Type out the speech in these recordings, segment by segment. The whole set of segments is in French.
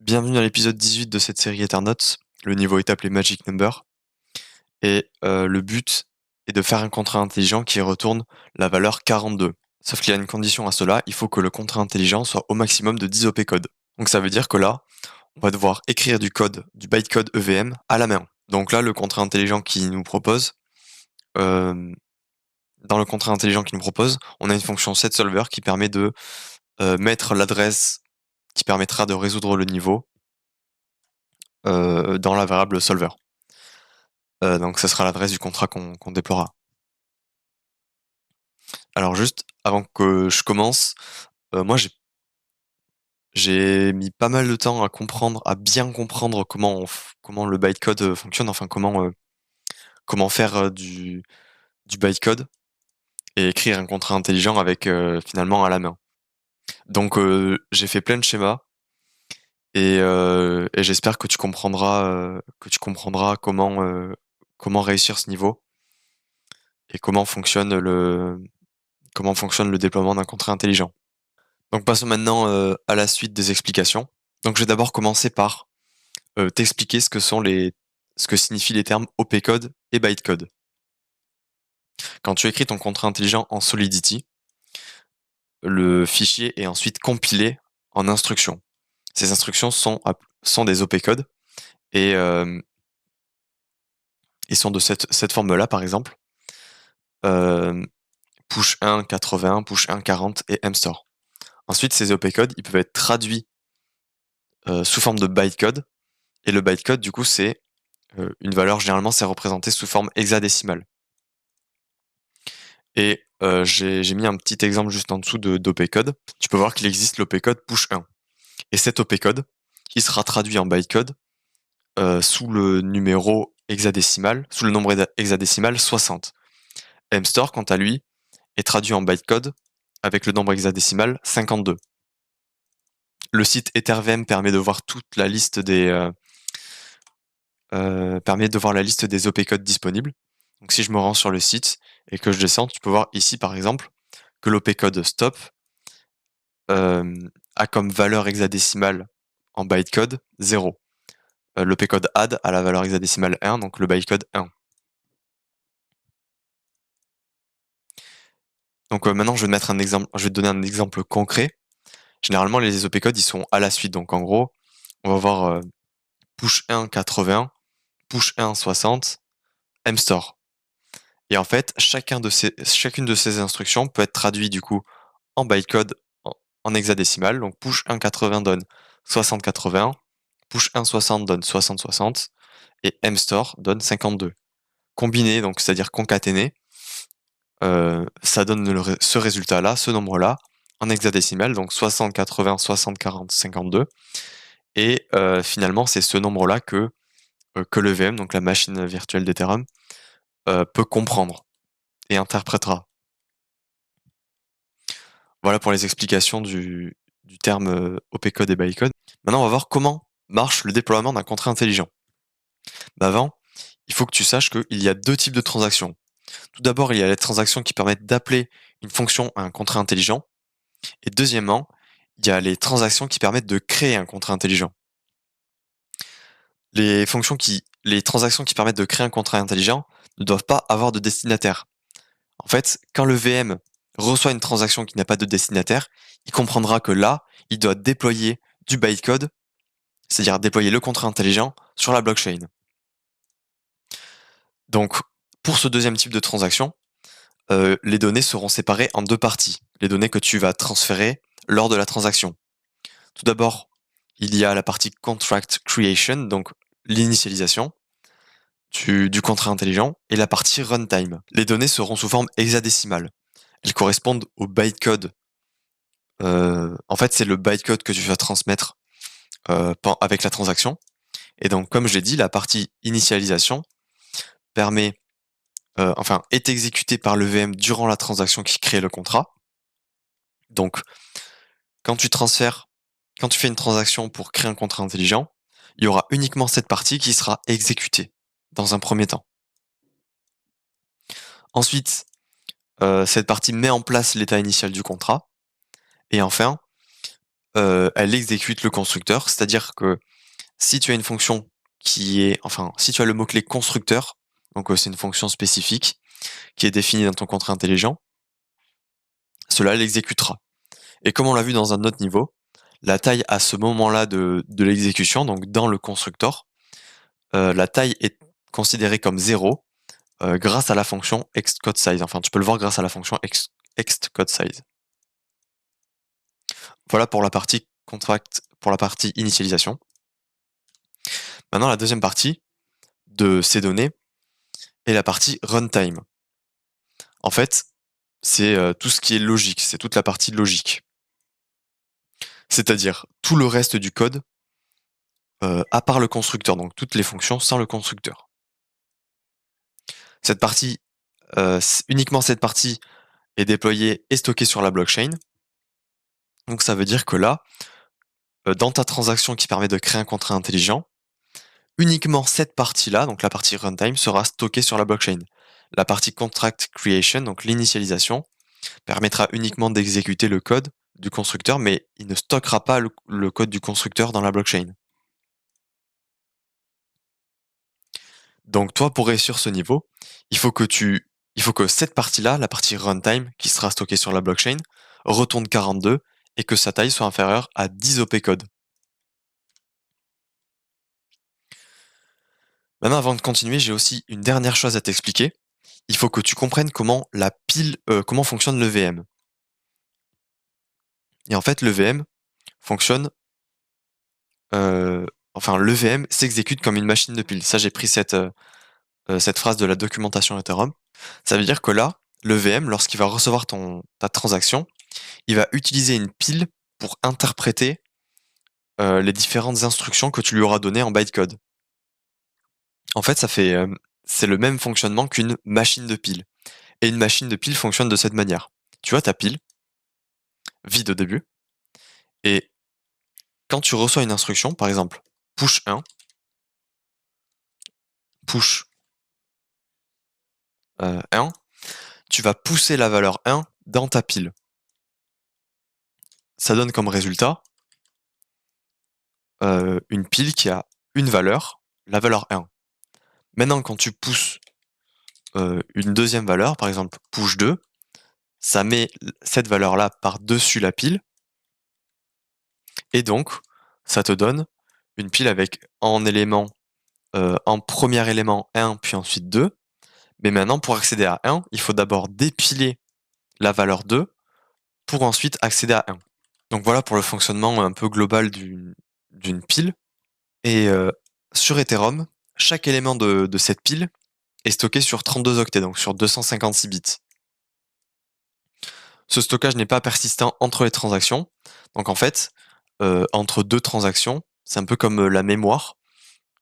Bienvenue dans l'épisode 18 de cette série Eternots. Le niveau est appelé Magic Number. Et le but est de faire un contrat intelligent qui retourne la valeur 42. Sauf qu'il y a une condition à cela, il faut que le contrat intelligent soit au maximum de 10 OP code. Donc ça veut dire que là, on va devoir écrire du code, du bytecode EVM à la main. Donc là, le contrat intelligent qui nous propose, dans le contrat intelligent qu'il nous propose, on a une fonction setSolver qui permet de mettre l'adresse qui permettra de résoudre le niveau dans la variable solver. Donc ça sera l'adresse du contrat qu'on déploiera. Alors juste avant que je commence, moi j'ai mis pas mal de temps à bien comprendre comment le bytecode fonctionne, enfin comment faire du bytecode et écrire un contrat intelligent avec finalement à la main. Donc j'ai fait plein de schémas et j'espère que tu comprendras comment réussir ce niveau et comment fonctionne le déploiement d'un contrat intelligent. Donc passons maintenant à la suite des explications. Donc je vais d'abord commencer par t'expliquer ce que signifient les termes OP-code et bytecode. Quand tu écris ton contrat intelligent en Solidity, le fichier est ensuite compilé en instructions. Ces instructions sont des OP-codes et sont de cette forme-là, par exemple. Push 1 80, push 1 40 et mstore. Ensuite, ces OP-codes, ils peuvent être traduits sous forme de bytecode. Et le bytecode, du coup, c'est une valeur, généralement, c'est représenté sous forme hexadécimale. Et j'ai mis un petit exemple juste en dessous d'OP-code. Tu peux voir qu'il existe l'OP-code push 1. Et cet OP-code, qui sera traduit en bytecode sous le numéro hexadécimal, sous le nombre hexadécimal 60. mstore, quant à lui, est traduit en bytecode avec le nombre hexadécimal 52. Le site EtherVM permet de voir toute la liste la liste des OP-codes disponibles. Donc si je me rends sur le site et que je descends, tu peux voir ici par exemple que l'OP-code stop a comme valeur hexadécimale en bytecode 0. L'OP-code add a la valeur hexadécimale 1, donc le bytecode 1. Donc maintenant je vais te donner un exemple concret. Généralement les OP-codes ils sont à la suite, donc en gros on va voir push 1 80, push 1 60, mstore. Et en fait, chacune de ces instructions peut être traduite du coup en bytecode en hexadécimal. Donc push 180 donne 6080, push 160 donne 6060 et mstore donne 52. Combiné, donc c'est-à-dire concaténé, ça donne ce résultat-là, ce nombre-là, en hexadécimal, donc 60 80 60 40 52. Et finalement, c'est ce nombre-là que le VM, donc la machine virtuelle d'Ethereum, peut comprendre et interprétera. Voilà pour les explications du terme OP-code et bytecode. Maintenant, on va voir comment marche le déploiement d'un contrat intelligent. Avant, il faut que tu saches qu'il y a deux types de transactions. Tout d'abord, il y a les transactions qui permettent d'appeler une fonction à un contrat intelligent. Et deuxièmement, il y a les transactions qui permettent de créer un contrat intelligent. Les transactions qui permettent de créer un contrat intelligent ne doivent pas avoir de destinataire. En fait, quand le VM reçoit une transaction qui n'a pas de destinataire, il comprendra que là, il doit déployer du bytecode, c'est-à-dire déployer le contrat intelligent sur la blockchain. Donc, pour ce deuxième type de transaction, les données seront séparées en deux parties, les données que tu vas transférer lors de la transaction. Tout d'abord, il y a la partie contract creation, donc l'initialisation du contrat intelligent, et la partie runtime. Les données seront sous forme hexadécimale. Elles correspondent au bytecode. En fait, c'est le bytecode que tu vas transmettre avec la transaction. Et donc, comme je l'ai dit, la partie initialisation est exécutée par le VM durant la transaction qui crée le contrat. Donc, quand tu fais une transaction pour créer un contrat intelligent, il y aura uniquement cette partie qui sera exécutée dans un premier temps. Ensuite, cette partie met en place l'état initial du contrat. Et enfin, elle exécute le constructeur. C'est-à-dire que si tu as une fonction si tu as le mot-clé constructeur, donc c'est une fonction spécifique qui est définie dans ton contrat intelligent, cela l'exécutera. Et comme on l'a vu dans un autre niveau, la taille à ce moment-là de l'exécution, donc dans le constructeur, la taille est considérée comme 0 grâce à la fonction extCodeSize. Enfin, tu peux le voir grâce à la fonction extCodeSize. Voilà pour la partie contract, pour la partie initialisation. Maintenant, la deuxième partie de ces données est la partie runtime. En fait, c'est tout ce qui est logique, c'est toute la partie logique. C'est-à-dire tout le reste du code à part le constructeur, donc toutes les fonctions sans le constructeur. Cette partie, uniquement cette partie est déployée et stockée sur la blockchain. Donc ça veut dire que là, dans ta transaction qui permet de créer un contrat intelligent, uniquement cette partie-là, donc la partie runtime, sera stockée sur la blockchain. La partie contract creation, donc l'initialisation, permettra uniquement d'exécuter le code du constructeur, mais il ne stockera pas le code du constructeur dans la blockchain. Donc toi, pour réussir ce niveau, il faut que cette partie-là, la partie runtime, qui sera stockée sur la blockchain, retourne 42 et que sa taille soit inférieure à 10 opcode. Maintenant, avant de continuer, j'ai aussi une dernière chose à t'expliquer. Il faut que tu comprennes comment comment fonctionne le VM. Et en fait, le VM fonctionne, le VM s'exécute comme une machine de pile. Ça, j'ai pris cette phrase de la documentation Ethereum. Ça veut dire que là, le VM, lorsqu'il va recevoir ta transaction, il va utiliser une pile pour interpréter les différentes instructions que tu lui auras données en bytecode. En fait, c'est le même fonctionnement qu'une machine de pile. Et une machine de pile fonctionne de cette manière. Tu vois ta pile, vide au début, et quand tu reçois une instruction, par exemple, push 1, push 1, tu vas pousser la valeur 1 dans ta pile. Ça donne comme résultat une pile qui a une valeur, la valeur 1. Maintenant, quand tu pousses une deuxième valeur, par exemple push 2, ça met cette valeur-là par-dessus la pile, et donc ça te donne une pile avec en premier élément 1, puis ensuite 2. Mais maintenant, pour accéder à 1, il faut d'abord dépiler la valeur 2 pour ensuite accéder à 1. Donc voilà pour le fonctionnement un peu global d'une pile. Et sur Ethereum, chaque élément de cette pile est stocké sur 32 octets, donc sur 256 bits. Ce stockage n'est pas persistant entre les transactions. Donc en fait, entre deux transactions, c'est un peu comme la mémoire.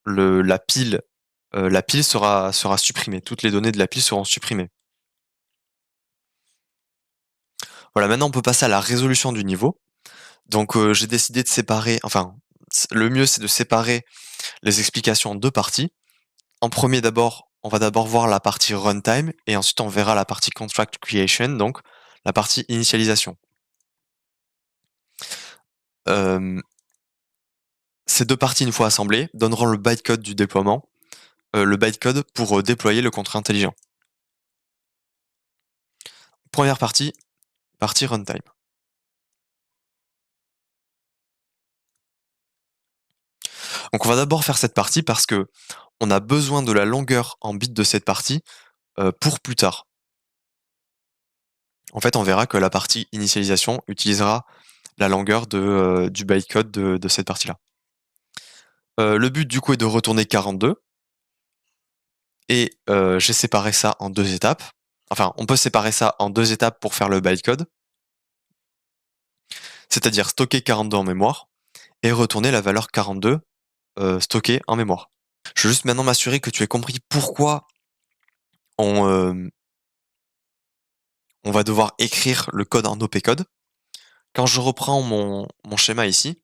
La pile sera supprimée. Toutes les données de la pile seront supprimées. Voilà, maintenant on peut passer à la résolution du niveau. Donc j'ai décidé de séparer, le mieux c'est de séparer les explications en deux parties. En premier on va d'abord voir la partie runtime et ensuite on verra la partie contract creation, donc la partie initialisation. Ces deux parties, une fois assemblées, donneront le bytecode du déploiement, le bytecode pour déployer le contrat intelligent. Première partie runtime. Donc on va d'abord faire cette partie parce que on a besoin de la longueur en bits de cette partie pour plus tard. En fait, on verra que la partie initialisation utilisera la longueur du bytecode de cette partie-là. Le but du coup est de retourner 42. Et j'ai séparé ça en deux étapes. Enfin, on peut séparer ça en deux étapes pour faire le bytecode. C'est-à-dire stocker 42 en mémoire et retourner la valeur 42 stockée en mémoire. Je veux juste maintenant m'assurer que tu aies compris pourquoi on va devoir écrire le code en opcode. Quand je reprends mon schéma ici,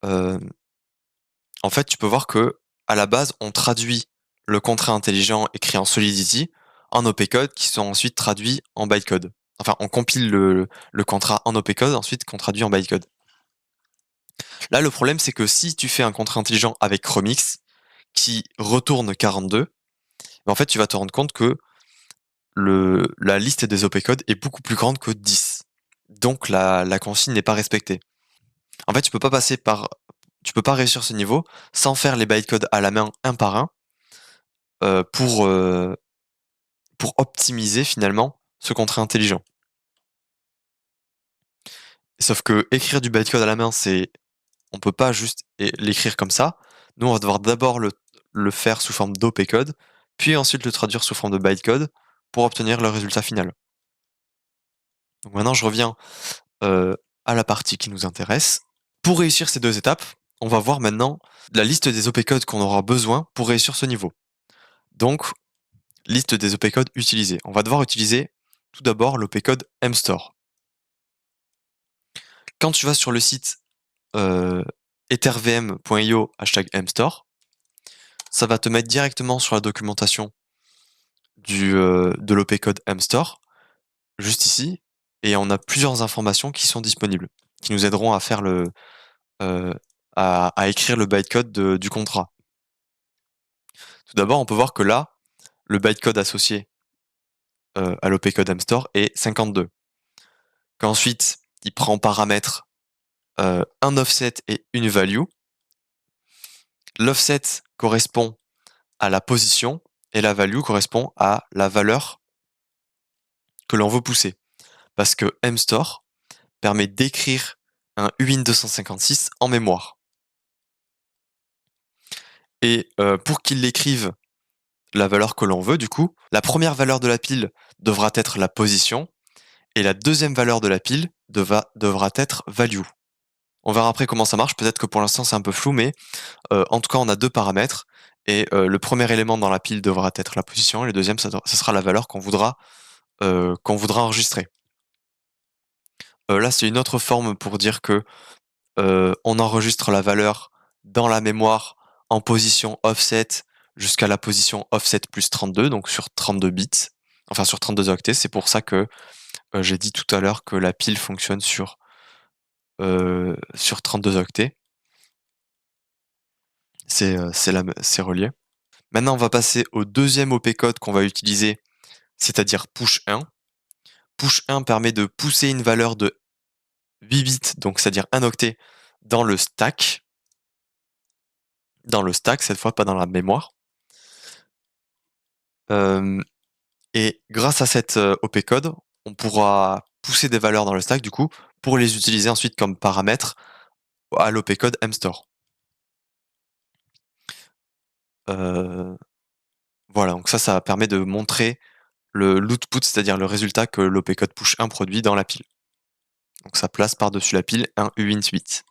en fait, tu peux voir que à la base, on traduit le contrat intelligent écrit en Solidity en opcode qui sont ensuite traduits en bytecode. Enfin, on compile le contrat en opcode, ensuite qu'on traduit en bytecode. Là, le problème, c'est que si tu fais un contrat intelligent avec Remix qui retourne 42, en fait, tu vas te rendre compte que la liste des OP-codes est beaucoup plus grande que 10. Donc, la consigne n'est pas respectée. En fait, tu peux pas réussir ce niveau sans faire les bytecodes à la main un par un euh, pour, euh, pour optimiser finalement ce contrat intelligent. Sauf que écrire du bytecode à la main, on peut pas juste l'écrire comme ça. Nous, on va devoir d'abord le faire sous forme d'OP-code, puis ensuite le traduire sous forme de bytecode pour obtenir le résultat final. Donc maintenant, je reviens euh, à la partie qui nous intéresse. Pour réussir ces deux étapes, on va voir maintenant la liste des OP-codes qu'on aura besoin pour réussir ce niveau. Donc, liste des OP-codes utilisés. On va devoir utiliser tout d'abord l'OP-code mstore. Quand tu vas sur le site ethervm.io #mstore, ça va te mettre directement sur la documentation de l'OP-code mstore, juste ici, et on a plusieurs informations qui sont disponibles, qui nous aideront à faire euh, à écrire le bytecode du contrat. Tout d'abord, on peut voir que là, le bytecode associé à l'OP-code mstore est 52. Qu'ensuite, il prend en paramètre un offset et une value. L'offset correspond à la position et la value correspond à la valeur que l'on veut pousser. Parce que mstore permet d'écrire un UIN256 en mémoire. Et pour qu'il écrive la valeur que l'on veut, du coup, la première valeur de la pile devra être la position et la deuxième valeur de la pile devra être value. On verra après comment ça marche, peut-être que pour l'instant c'est un peu flou, mais en tout cas on a deux paramètres et le premier élément dans la pile devra être la position et le deuxième ça sera la valeur qu'on voudra enregistrer. Là c'est une autre forme pour dire que on enregistre la valeur dans la mémoire en position offset jusqu'à la position offset plus 32, donc sur 32 bits, enfin sur 32 octets. C'est pour ça que j'ai dit tout à l'heure que la pile fonctionne sur 32 octets. C'est relié. Maintenant, on va passer au deuxième OP-code qu'on va utiliser, c'est-à-dire push 1. Push 1 permet de pousser une valeur de 8 bits, donc c'est-à-dire un octet, dans le stack. Dans le stack, cette fois, pas dans la mémoire. Et grâce à cette OP-code, on pourra pousser des valeurs dans le stack, du coup, pour les utiliser ensuite comme paramètres à l'OP-code mstore. Voilà, donc ça permet de montrer l'output, c'est-à-dire le résultat que l'OP-code push 1 produit dans la pile. Donc ça place par-dessus la pile un uint8.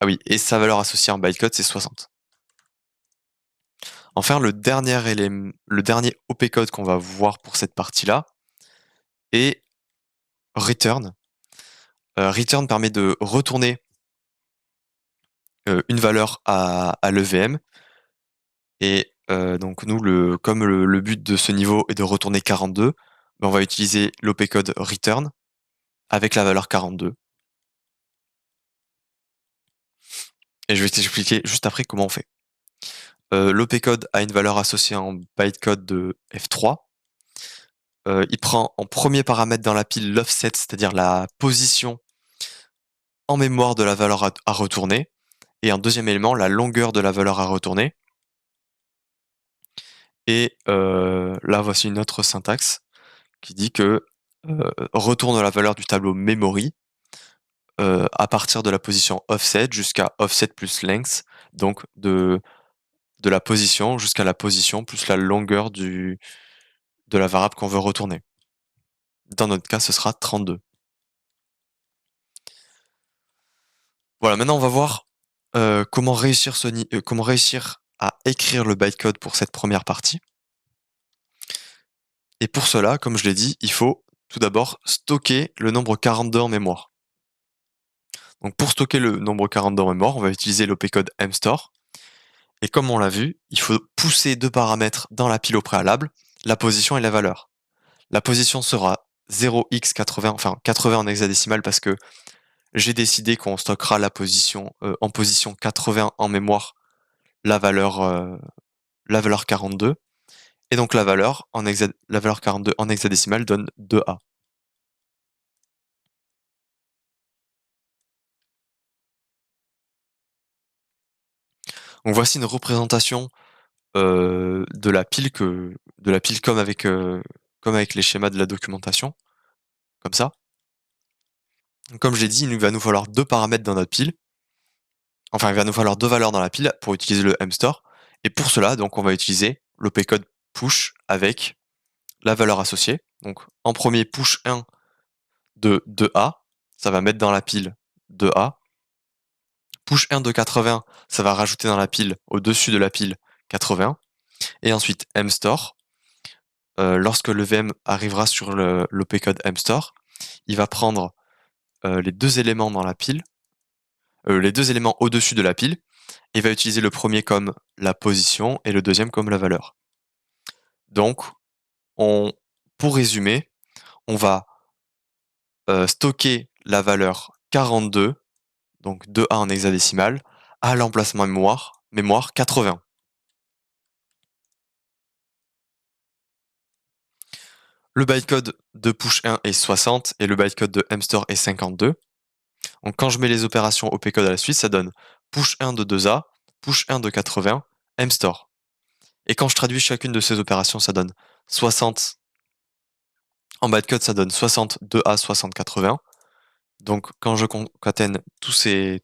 Ah oui, et sa valeur associée en bytecode, c'est 60. Enfin, le dernier OP-code qu'on va voir pour cette partie-là est return. Return permet de retourner une valeur à l'EVM. Et donc nous, comme le but de ce niveau est de retourner 42, ben on va utiliser l'OP-code return avec la valeur 42. Et je vais t'expliquer juste après comment on fait. L'OP-code a une valeur associée en bytecode de F3. Il prend en premier paramètre dans la pile l'offset, c'est-à-dire la position en mémoire de la valeur à retourner, et en deuxième élément, la longueur de la valeur à retourner. Et là, voici une autre syntaxe qui dit que retourne la valeur du tableau memory à partir de la position offset jusqu'à offset plus length, donc de la position jusqu'à la position plus la longueur de la variable qu'on veut retourner. Dans notre cas, ce sera 32. Voilà, maintenant on va voir comment réussir à écrire le bytecode pour cette première partie. Et pour cela, comme je l'ai dit, il faut tout d'abord stocker le nombre 42 en mémoire. Donc pour stocker le nombre 42 en mémoire, on va utiliser l'OP-code mstore. Et comme on l'a vu, il faut pousser deux paramètres dans la pile au préalable, la position et la valeur. La position sera 0x80, enfin 80 en hexadécimal parce que j'ai décidé qu'on stockera en position 80 en mémoire la valeur 42. Et donc la valeur 42 en hexadécimal donne 2A. Donc voici une représentation de la pile comme avec les schémas de la documentation, comme ça. Donc, comme j'ai dit, il va nous falloir deux paramètres dans notre pile. Enfin, il va nous falloir deux valeurs dans la pile pour utiliser le mstore. Et pour cela, donc, on va utiliser l'opcode push avec la valeur associée. Donc, en premier, push 1 de 2A, ça va mettre dans la pile 2A. Push 1 de 80, ça va rajouter dans la pile, au-dessus de la pile, 80. Et ensuite, mstore. Lorsque le VM arrivera sur l'opcode mstore, il va prendre les deux éléments dans la pile, les deux éléments au-dessus de la pile, et va utiliser le premier comme la position et le deuxième comme la valeur. Donc, pour résumer, on va stocker la valeur 42, donc 2A en hexadécimal, à l'emplacement mémoire 80. Le bytecode de push 1 est 60 et le bytecode de mstore est 52. Donc quand je mets les opérations opcode à la suite, ça donne push 1 de 2A, push 1 de 80, mstore. Et quand je traduis chacune de ces opérations, ça donne 60. En bytecode, ça donne 60 2A 60 80. Donc quand je concatène tous ces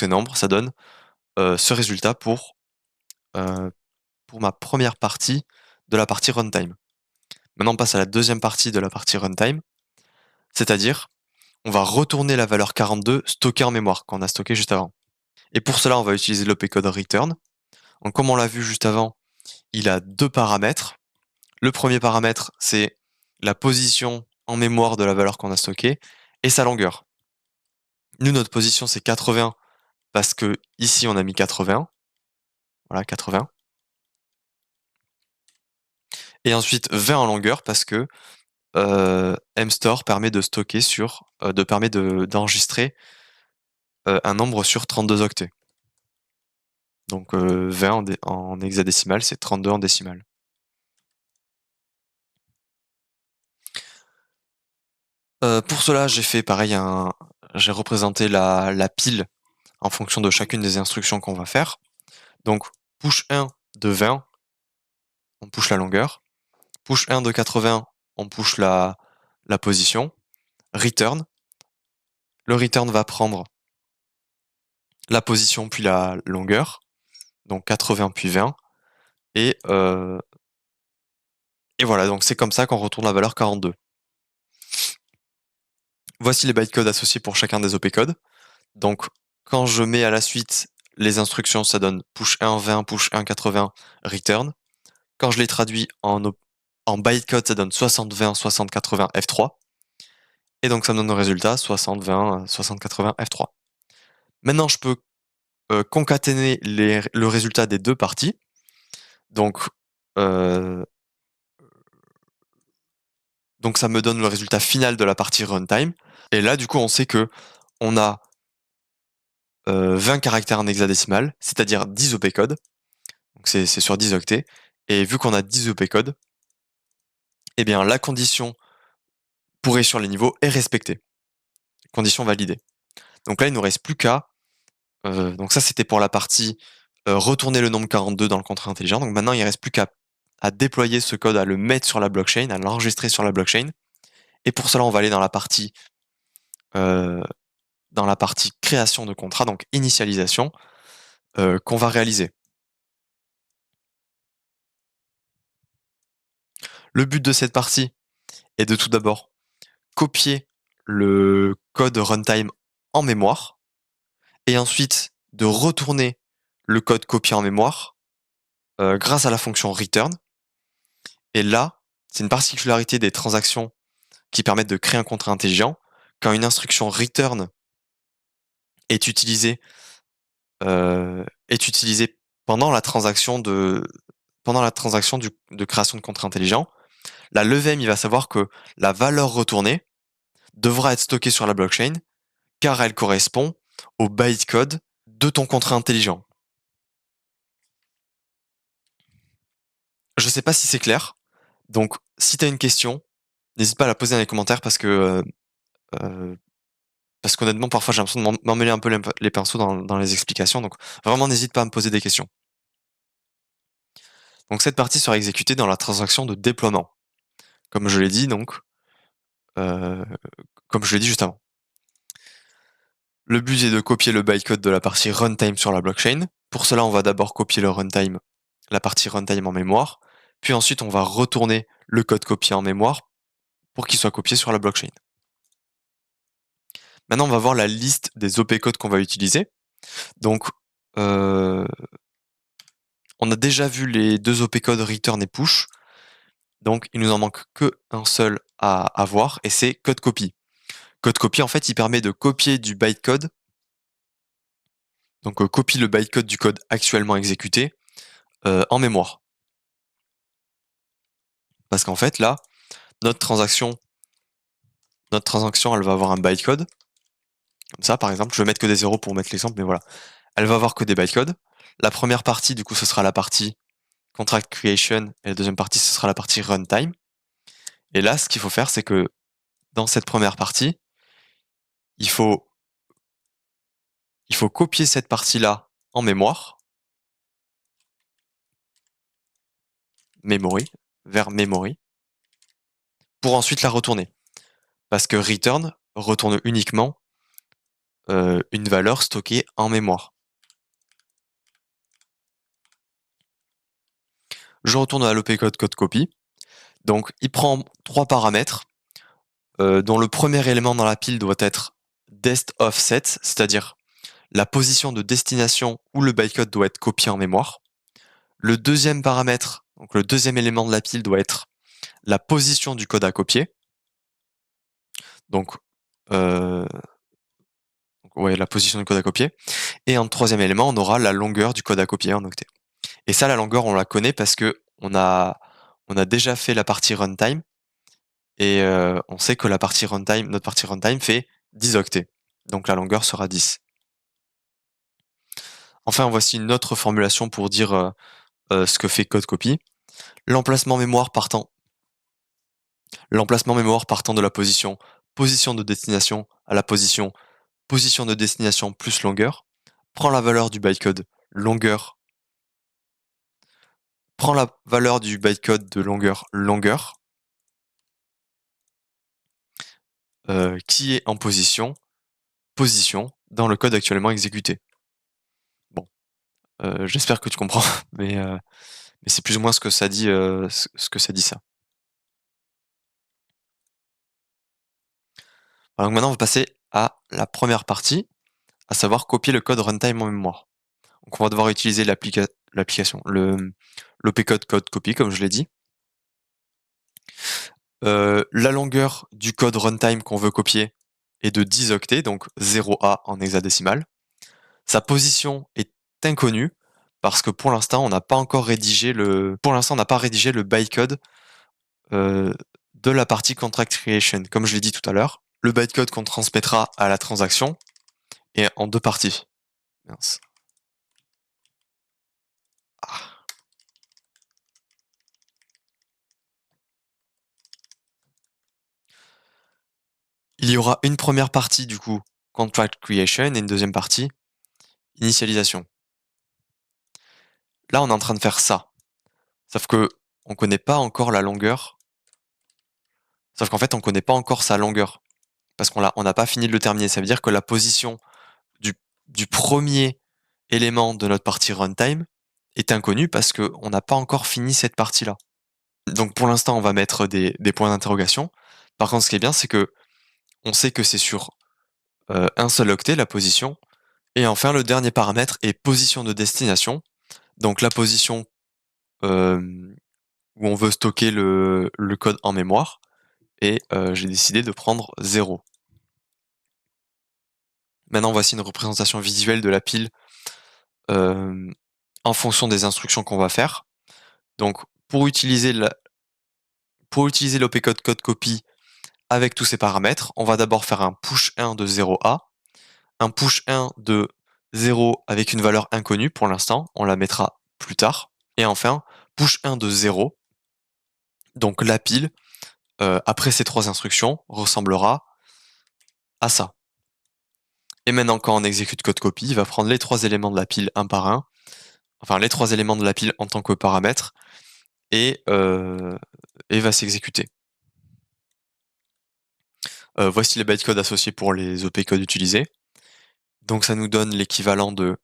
nombres, ça donne ce résultat euh, pour ma première partie de la partie runtime. Maintenant, on passe à la deuxième partie de la partie runtime, c'est-à-dire on va retourner la valeur 42 stockée en mémoire qu'on a stocké juste avant. Et pour cela, on va utiliser l'opcode return. Donc, comme on l'a vu juste avant, il a deux paramètres. Le premier paramètre, c'est la position en mémoire de la valeur qu'on a stockée et sa longueur. Nous, notre position, c'est 80 parce que ici, on a mis 80. Voilà, 80. Et ensuite, 20 en longueur parce que mstore permet de stocker d'enregistrer un nombre sur 32 octets. Donc 20 en hexadécimal, c'est 32 en décimal. Pour cela, j'ai fait pareil, j'ai représenté la pile en fonction de chacune des instructions qu'on va faire. Donc push 1 de 20, on push la longueur. Push 1 de 80, on push la position. Return. Le return va prendre la position puis la longueur. Donc 80 puis 20. Et voilà, donc c'est comme ça qu'on retourne la valeur 42. Voici les bytecodes associés pour chacun des opcodes. Donc, quand je mets à la suite les instructions, ça donne push 1 20, push 1 80, return. Quand je les traduis en bytecode, ça donne 60 20, 60 80, F3. Et donc, ça me donne le résultat 60 20, 60 80, F3. Maintenant, je peux concaténer le résultat des deux parties. Donc, euh, donc, ça me donne le résultat final de la partie runtime. Et là, du coup, on sait que on a 20 caractères en hexadécimal, c'est-à-dire 10 opcodes. Donc c'est sur 10 octets. Et vu qu'on a 10 opcodes, eh bien la condition pour réussir les niveaux est respectée. Condition validée. Donc là, il ne nous reste plus qu'à... donc ça, c'était pour la partie retourner le nombre 42 dans le contrat intelligent. Donc maintenant, il ne reste plus qu'à déployer ce code, à le mettre sur la blockchain, à l'enregistrer sur la blockchain. Et pour cela, on va aller euh, dans la partie création de contrat, donc initialisation, qu'on va réaliser. Le but de cette partie est de tout d'abord copier le code runtime en mémoire et ensuite de retourner le code copié en mémoire grâce à la fonction return. Et là, c'est une particularité des transactions qui permettent de créer un contrat intelligent. Quand une instruction return est utilisée, pendant la transaction de création de contrat intelligent, la l'EVM il va savoir que la valeur retournée devra être stockée sur la blockchain car elle correspond au bytecode de ton contrat intelligent. Je sais pas si c'est clair, donc si tu as une question, n'hésite pas à la poser dans les commentaires parce qu'honnêtement, parfois j'ai l'impression de m'emmêler un peu les pinceaux dans les explications, donc vraiment n'hésite pas à me poser des questions. Donc cette partie sera exécutée dans la transaction de déploiement, comme je l'ai dit donc, euh, comme je l'ai dit juste avant. Le but est de copier le bytecode de la partie runtime sur la blockchain. Pour cela, on va d'abord copier la partie runtime en mémoire, puis ensuite on va retourner le code copié en mémoire pour qu'il soit copié sur la blockchain. Maintenant, on va voir la liste des OP codes qu'on va utiliser. Donc, on a déjà vu les deux OP codes return et push. Donc, il nous en manque qu'un seul à avoir, et c'est code copy. Code copy, en fait, il permet de copier du bytecode. Donc, copie le bytecode du code actuellement exécuté en mémoire. Parce qu'en fait, là, notre transaction, elle va avoir un bytecode. Comme ça, par exemple, je vais mettre que des zéros pour mettre l'exemple, mais voilà. Elle va avoir que des bytecodes. La première partie, du coup, ce sera la partie contract creation, et la deuxième partie, ce sera la partie runtime. Et là, ce qu'il faut faire, c'est que dans cette première partie, il faut copier cette partie-là en mémoire, memory, vers memory, pour ensuite la retourner. Parce que return retourne uniquement une valeur stockée en mémoire. Je retourne à l'opcode code copy. Donc, il prend trois paramètres, dont le premier élément dans la pile doit être dest offset, c'est-à-dire la position de destination où le bytecode doit être copié en mémoire. Le deuxième paramètre, donc le deuxième élément de la pile doit être la position du code à copier. Donc, ouais, la position du code à copier. Et en troisième élément, on aura la longueur du code à copier en octet. Et ça, la longueur, on la connaît parce que on a déjà fait la partie runtime et on sait que notre partie runtime fait 10 octets. Donc la longueur sera 10. Enfin, voici une autre formulation pour dire ce que fait code copy. L'emplacement mémoire partant de la position de destination à la position de destination plus longueur, prend la valeur du bytecode longueur, prend la valeur du bytecode de longueur, qui est en position dans le code actuellement exécuté. Bon, j'espère que tu comprends, mais c'est plus ou moins ce que ça dit, ce que ça dit ça. Alors maintenant, on va passer à la première partie, à savoir copier le code runtime en mémoire. Donc on va devoir utiliser l'application, l'opcode code copy, comme je l'ai dit. La longueur du code runtime qu'on veut copier est de 10 octets, donc 0A en hexadécimal. Sa position est inconnue parce que pour l'instant, on n'a pas encore rédigé le bytecode de la partie contract creation. Comme je l'ai dit tout à l'heure, le bytecode qu'on transmettra à la transaction est en deux parties. Mince. Ah. Il y aura une première partie, du coup, contract creation, et une deuxième partie, initialisation. Là, on est en train de faire ça. Sauf que on connaît pas encore la longueur. Sauf qu'en fait, on connaît pas encore sa longueur. Parce on n'a pas fini de le terminer. Ça veut dire que la position du premier élément de notre partie runtime est inconnue parce qu'on n'a pas encore fini cette partie-là. Donc pour l'instant, on va mettre des points d'interrogation. Par contre, ce qui est bien, c'est que on sait que c'est sur un seul octet, la position. Et enfin, le dernier paramètre est position de destination. Donc la position où on veut stocker le code en mémoire. Et j'ai décidé de prendre 0. Maintenant, voici une représentation visuelle de la pile en fonction des instructions qu'on va faire. Donc, pour utiliser l'opcode code copy avec tous ces paramètres, on va d'abord faire un push 1 de 0A. un push 1 de 0 avec une valeur inconnue pour l'instant, on la mettra plus tard. Et enfin, push 1 de 0. Donc la pile, après ces 3 instructions, ressemblera à ça. Et maintenant, quand on exécute code copy, il va prendre les 3 éléments de la pile un par un, enfin les 3 éléments de la pile en tant que paramètre, et va s'exécuter. Voici les bytecodes associés pour les opcodes utilisés. Donc ça nous donne l'équivalent de,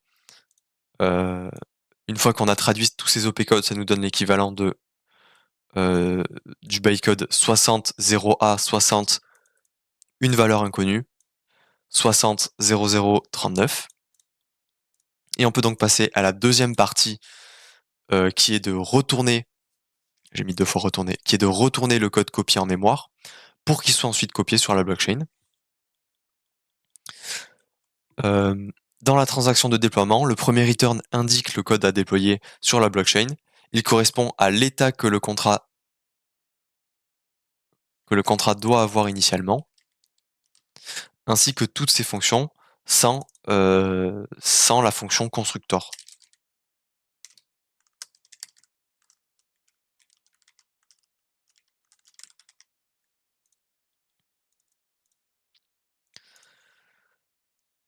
une fois qu'on a traduit tous ces opcodes, ça nous donne l'équivalent de du bytecode 60 0A 60, une valeur inconnue, 60 00 39. Et on peut donc passer à la deuxième partie qui est de retourner, j'ai mis 2 fois retourner, qui est de retourner le code copié en mémoire pour qu'il soit ensuite copié sur la blockchain. Dans la transaction de déploiement, le premier return indique le code à déployer sur la blockchain. Il correspond à l'état que le contrat doit avoir initialement, ainsi que toutes ses fonctions sans la fonction constructor.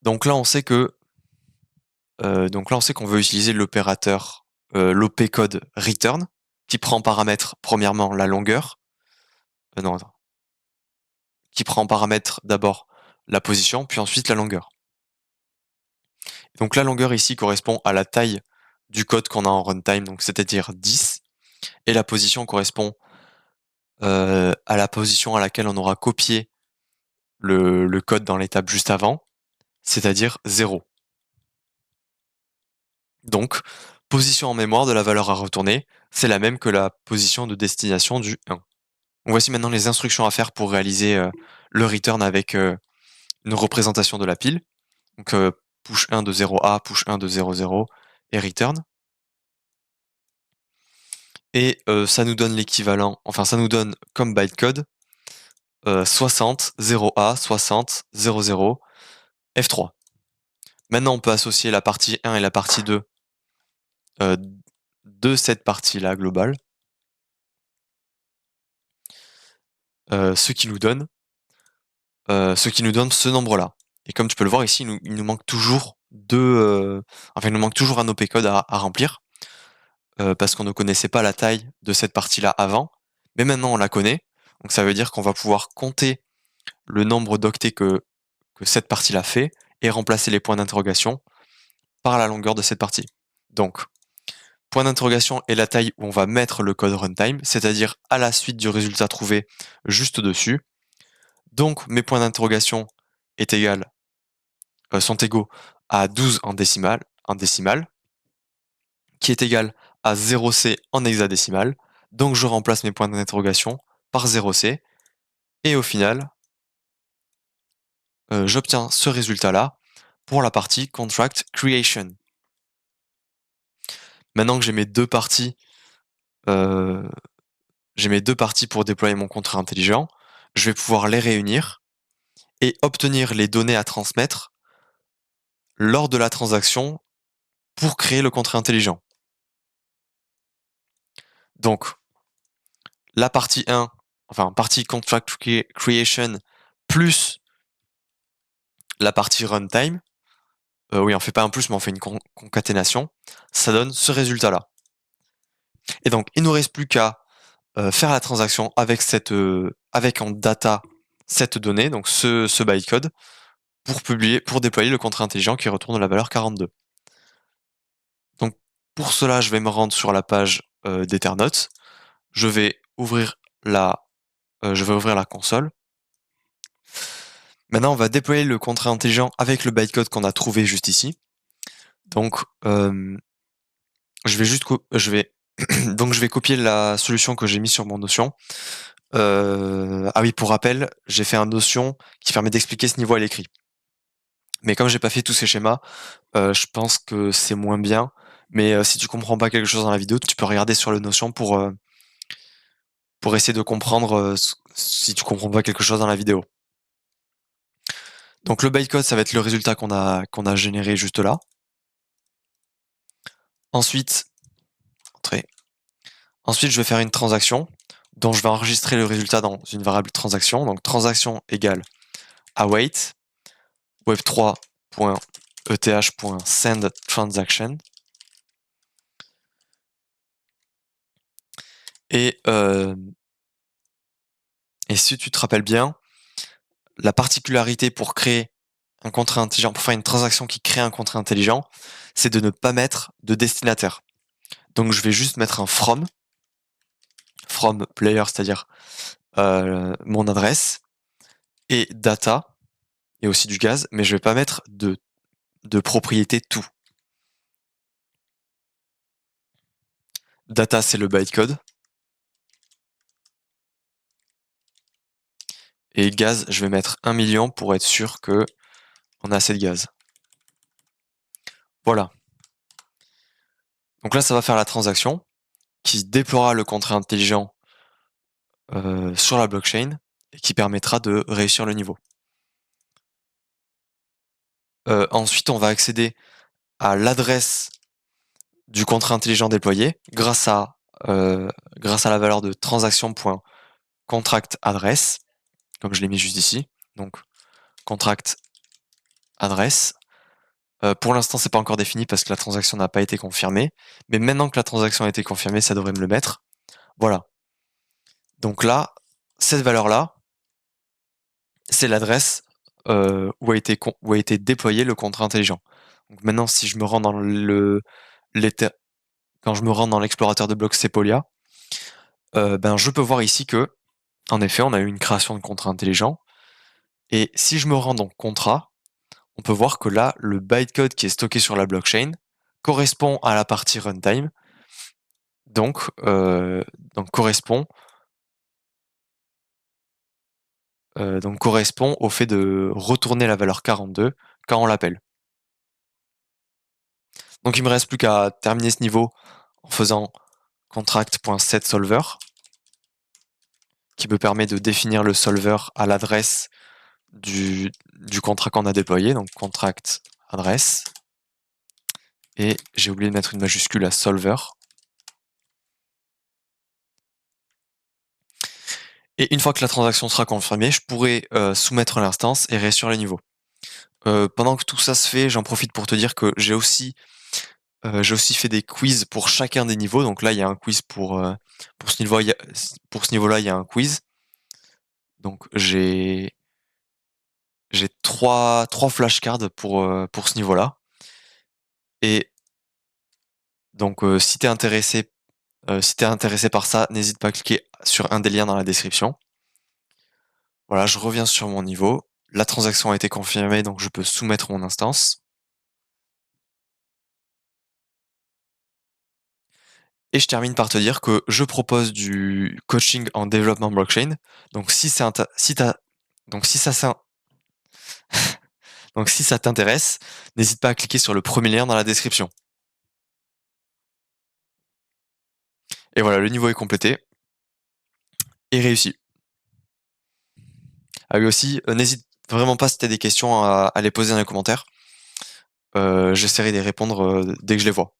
Donc là, on sait qu'on veut utiliser l'opérateur l'opcode return, qui prend en paramètre premièrement la longueur. Qui prend en paramètre d'abord la position, puis ensuite la longueur. Donc la longueur ici correspond à la taille du code qu'on a en runtime, donc c'est-à-dire 10, et la position correspond à la position à laquelle on aura copié le code dans l'étape juste avant, c'est-à-dire 0. Donc, position en mémoire de la valeur à retourner, c'est la même que la position de destination du 1. Donc voici maintenant les instructions à faire pour réaliser le return avec une représentation de la pile. Donc push 1 de 0A, push 1 de 00 et return. Et ça nous donne l'équivalent, enfin ça nous donne comme bytecode 60 0A 60 00 F3. Maintenant on peut associer la partie 1 et la partie 2 de cette partie-là globale, ce qui nous donne ce nombre-là. Et comme tu peux le voir ici, il nous manque toujours il nous manque toujours un opcode à remplir, parce qu'on ne connaissait pas la taille de cette partie-là avant, mais maintenant on la connaît, donc ça veut dire qu'on va pouvoir compter le nombre d'octets que cette partie-là fait et remplacer les points d'interrogation par la longueur de cette partie. Donc, point d'interrogation est la taille où on va mettre le code runtime, c'est-à-dire à la suite du résultat trouvé juste dessus. Donc, mes points d'interrogation sont égaux à 12 en décimale, qui est égal à 0C en hexadécimal. Donc, je remplace mes points d'interrogation par 0C. Et au final, j'obtiens ce résultat-là pour la partie contract creation. Maintenant que j'ai mes deux parties pour déployer mon contrat intelligent, je vais pouvoir les réunir et obtenir les données à transmettre lors de la transaction pour créer le contrat intelligent. Donc, la partie 1, enfin partie contract creation plus la partie runtime, oui, on fait pas un plus, mais on fait une concaténation, ça donne ce résultat-là. Et donc, il nous reste plus qu'à faire la transaction avec avec en data cette donnée, donc ce bytecode, pour déployer le contrat intelligent qui retourne la valeur 42. Donc, pour cela, je vais me rendre sur la page d'Ethernote. Je vais ouvrir la console. Maintenant, on va déployer le contrat intelligent avec le bytecode qu'on a trouvé juste ici. Donc, je vais copier la solution que j'ai mise sur mon Notion. Ah oui, pour rappel, j'ai fait un Notion qui permet d'expliquer ce niveau à l'écrit. Mais comme j'ai pas fait tous ces schémas, je pense que c'est moins bien. Mais si tu comprends pas quelque chose dans la vidéo, tu peux regarder sur le Notion pour essayer de comprendre si tu comprends pas quelque chose dans la vidéo. Donc le bytecode, ça va être le résultat qu'on a généré juste là. Ensuite, Ensuite, je vais faire une transaction dont je vais enregistrer le résultat dans une variable transaction. Donc transaction égale await web3.eth.send transaction. Et si tu te rappelles bien, la particularité pour créer un contrat intelligent, pour faire une transaction qui crée un contrat intelligent, c'est de ne pas mettre de destinataire. Donc je vais juste mettre un from player, c'est-à-dire mon adresse, et data, et aussi du gaz, mais je vais pas mettre de propriété tout. Data, c'est le bytecode. Et gaz, je vais mettre 1 million pour être sûr que on a assez de gaz. Voilà. Donc là, ça va faire la transaction qui déploiera le contrat intelligent sur la blockchain et qui permettra de réussir le niveau. Ensuite, on va accéder à l'adresse du contrat intelligent déployé grâce à la valeur de transaction.contract_address, comme je l'ai mis juste ici. Donc contract address. Pour l'instant, c'est pas encore défini parce que la transaction n'a pas été confirmée. Mais maintenant que la transaction a été confirmée, ça devrait me le mettre. Voilà. Donc là, cette valeur-là, c'est l'adresse où a été déployé le contrat intelligent. Donc maintenant, si je me rends dans quand je me rends dans l'explorateur de blocs Sepolia, ben je peux voir ici que, en effet, on a eu une création de contrat intelligent. Et si je me rends dans contrat, on peut voir que là, le bytecode qui est stocké sur la blockchain correspond à la partie runtime, donc correspond au fait de retourner la valeur 42 quand on l'appelle. Donc il me reste plus qu'à terminer ce niveau en faisant contract.setSolver, qui me permet de définir le solver à l'adresse du contrat qu'on a déployé, donc contract adresse. Et j'ai oublié de mettre une majuscule à solver. Et une fois que la transaction sera confirmée, je pourrai soumettre l'instance et réussir le niveau. Pendant que tout ça se fait, j'en profite pour te dire que j'ai aussi fait des quiz pour chacun des niveaux. Donc là, il y a un quiz pour ce niveau. Pour ce niveau-là, il y a un quiz. Donc j'ai trois flashcards pour ce niveau-là. Et donc si t'es intéressé par ça, n'hésite pas à cliquer sur un des liens dans la description. Voilà, je reviens sur mon niveau. La transaction a été confirmée, donc je peux soumettre mon instance. Et je termine par te dire que je propose du coaching en développement blockchain. Donc si ça t'intéresse, n'hésite pas à cliquer sur le premier lien dans la description. Et voilà, le niveau est complété et réussi. Ah oui aussi, n'hésite vraiment pas si tu as des questions à les poser dans les commentaires. J'essaierai d'y répondre dès que je les vois.